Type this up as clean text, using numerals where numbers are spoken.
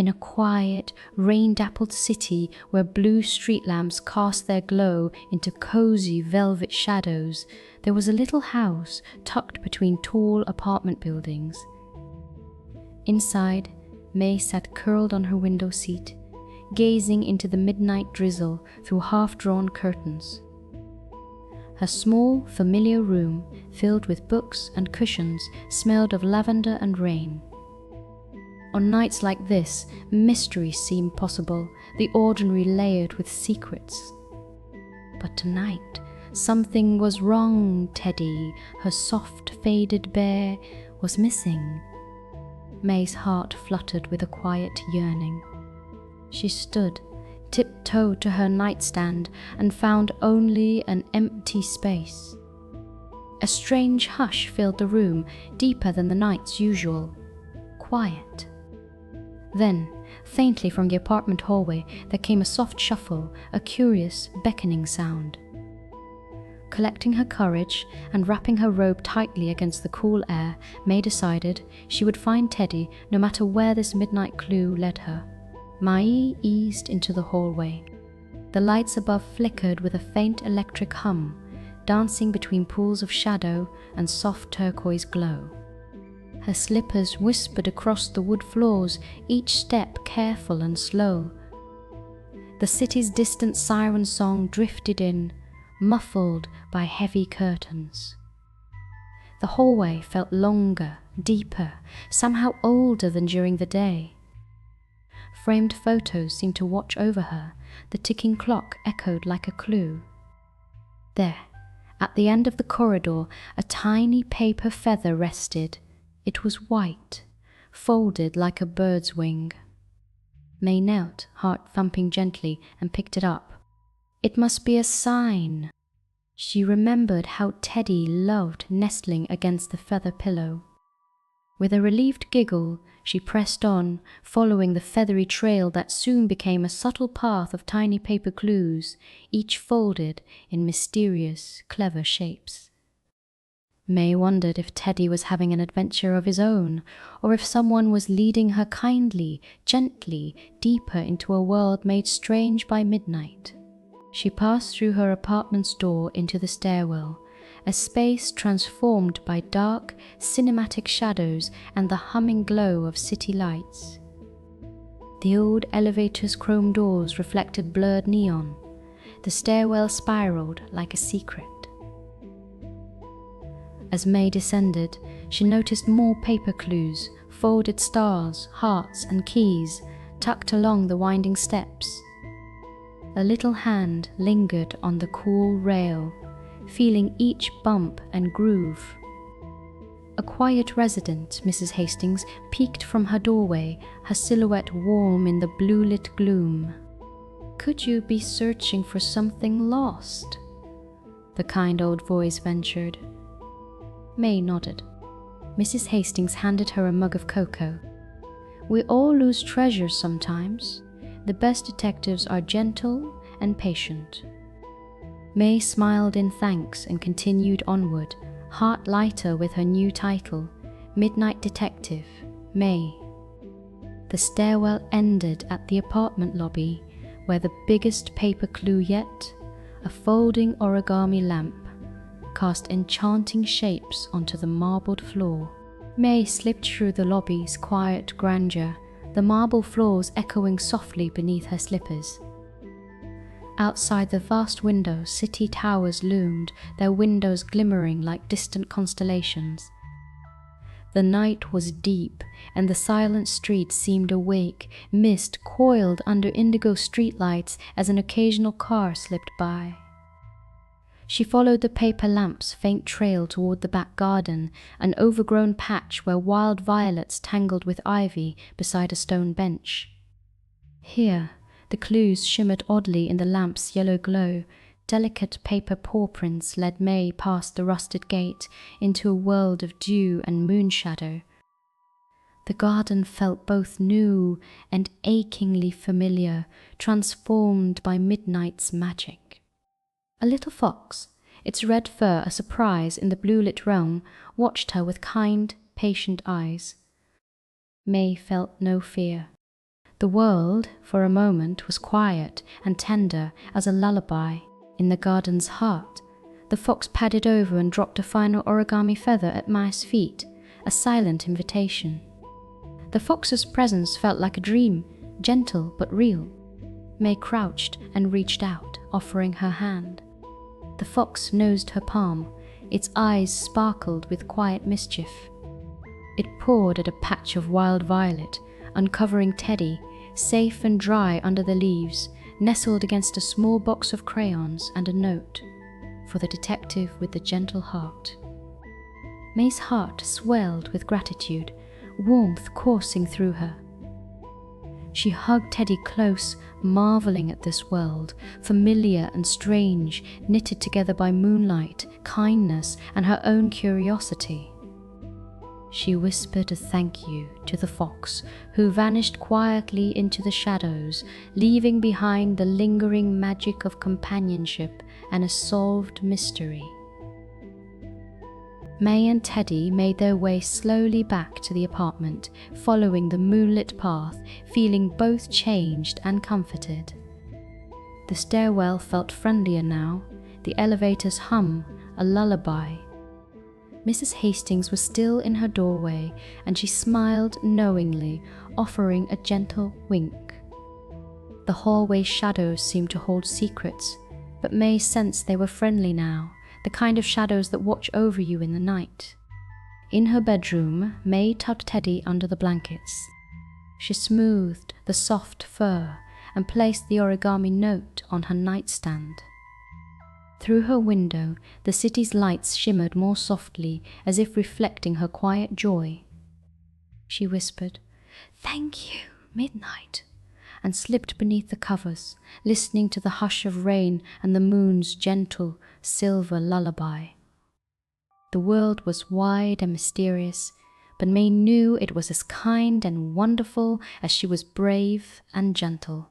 In a quiet, rain-dappled city where blue street lamps cast their glow into cozy velvet shadows, there was a little house tucked between tall apartment buildings. Inside, May sat curled on her window seat, gazing into the midnight drizzle through half-drawn curtains. Her small, familiar room, filled with books and cushions, smelled of lavender and rain. On nights like this, mysteries seemed possible, the ordinary layered with secrets. But tonight, something was wrong. Teddy, her soft, faded bear, was missing. May's heart fluttered with a quiet yearning. She stood, tiptoed to her nightstand, and found only an empty space. A strange hush filled the room, deeper than the night's usual. Quiet. Then, faintly from the apartment hallway, there came a soft shuffle, a curious, beckoning sound. Collecting her courage and wrapping her robe tightly against the cool air, May decided she would find Teddy no matter where this midnight clue led her. Mai eased into the hallway. The lights above flickered with a faint electric hum, dancing between pools of shadow and soft turquoise glow. Her slippers whispered across the wood floors, each step careful and slow. The city's distant siren song drifted in, muffled by heavy curtains. The hallway felt longer, deeper, somehow older than during the day. Framed photos seemed to watch over her, the ticking clock echoed like a clue. There, at the end of the corridor, a tiny paper feather rested. It was white, folded like a bird's wing. May knelt, heart thumping gently, and picked it up. It must be a sign. She remembered how Teddy loved nestling against the feather pillow. With a relieved giggle, she pressed on, following the feathery trail that soon became a subtle path of tiny paper clues, each folded in mysterious, clever shapes. May wondered if Teddy was having an adventure of his own, or if someone was leading her kindly, gently, deeper into a world made strange by midnight. She passed through her apartment's door into the stairwell, a space transformed by dark, cinematic shadows and the humming glow of city lights. The old elevator's chrome doors reflected blurred neon. The stairwell spiraled like a secret. As May descended, she noticed more paper clues, folded stars, hearts, and keys, tucked along the winding steps. A little hand lingered on the cool rail, feeling each bump and groove. A quiet resident, Mrs. Hastings, peeked from her doorway, her silhouette warm in the blue-lit gloom. "Could you be searching for something lost?" the kind old voice ventured. May nodded. Mrs. Hastings handed her a mug of cocoa. "We all lose treasures sometimes. The best detectives are gentle and patient." May smiled in thanks and continued onward, heart lighter with her new title, Midnight Detective, May. The stairwell ended at the apartment lobby, where the biggest paper clue yet, a folding origami lamp, cast enchanting shapes onto the marbled floor. May slipped through the lobby's quiet grandeur, the marble floors echoing softly beneath her slippers. Outside the vast windows, city towers loomed, their windows glimmering like distant constellations. The night was deep, and the silent streets seemed awake, mist coiled under indigo streetlights as an occasional car slipped by. She followed the paper lamp's faint trail toward the back garden, an overgrown patch where wild violets tangled with ivy beside a stone bench. Here, the clues shimmered oddly in the lamp's yellow glow. Delicate paper paw prints led May past the rusted gate into a world of dew and moonshadow. The garden felt both new and achingly familiar, transformed by midnight's magic. A little fox, its red fur a surprise in the blue-lit realm, watched her with kind, patient eyes. May felt no fear. The world, for a moment, was quiet and tender as a lullaby. In the garden's heart, the fox padded over and dropped a final origami feather at Mai's feet, a silent invitation. The fox's presence felt like a dream, gentle but real. Mai crouched and reached out, offering her hand. The fox nosed her palm, its eyes sparkled with quiet mischief. It pawed at a patch of wild violet, uncovering Teddy, safe and dry under the leaves, nestled against a small box of crayons and a note, for the detective with the gentle heart. Mai's heart swelled with gratitude, warmth coursing through her. She hugged Teddy close, marveling at this world, familiar and strange, knitted together by moonlight, kindness, and her own curiosity. She whispered a thank you to the fox, who vanished quietly into the shadows, leaving behind the lingering magic of companionship and a solved mystery. Mai and Teddy made their way slowly back to the apartment, following the moonlit path, feeling both changed and comforted. The stairwell felt friendlier now, the elevator's hum a lullaby. Mrs. Hastings was still in her doorway, and she smiled knowingly, offering a gentle wink. The hallway shadows seemed to hold secrets, but Mai sensed they were friendly now, the kind of shadows that watch over you in the night. In her bedroom, Mai tucked Teddy under the blankets. She smoothed the soft fur and placed the origami note on her nightstand. Through her window, the city's lights shimmered more softly, as if reflecting her quiet joy. She whispered, "Thank you, midnight," and slipped beneath the covers, listening to the hush of rain and the moon's gentle, silver lullaby. The world was wide and mysterious, but Mai knew it was as kind and wonderful as she was brave and gentle.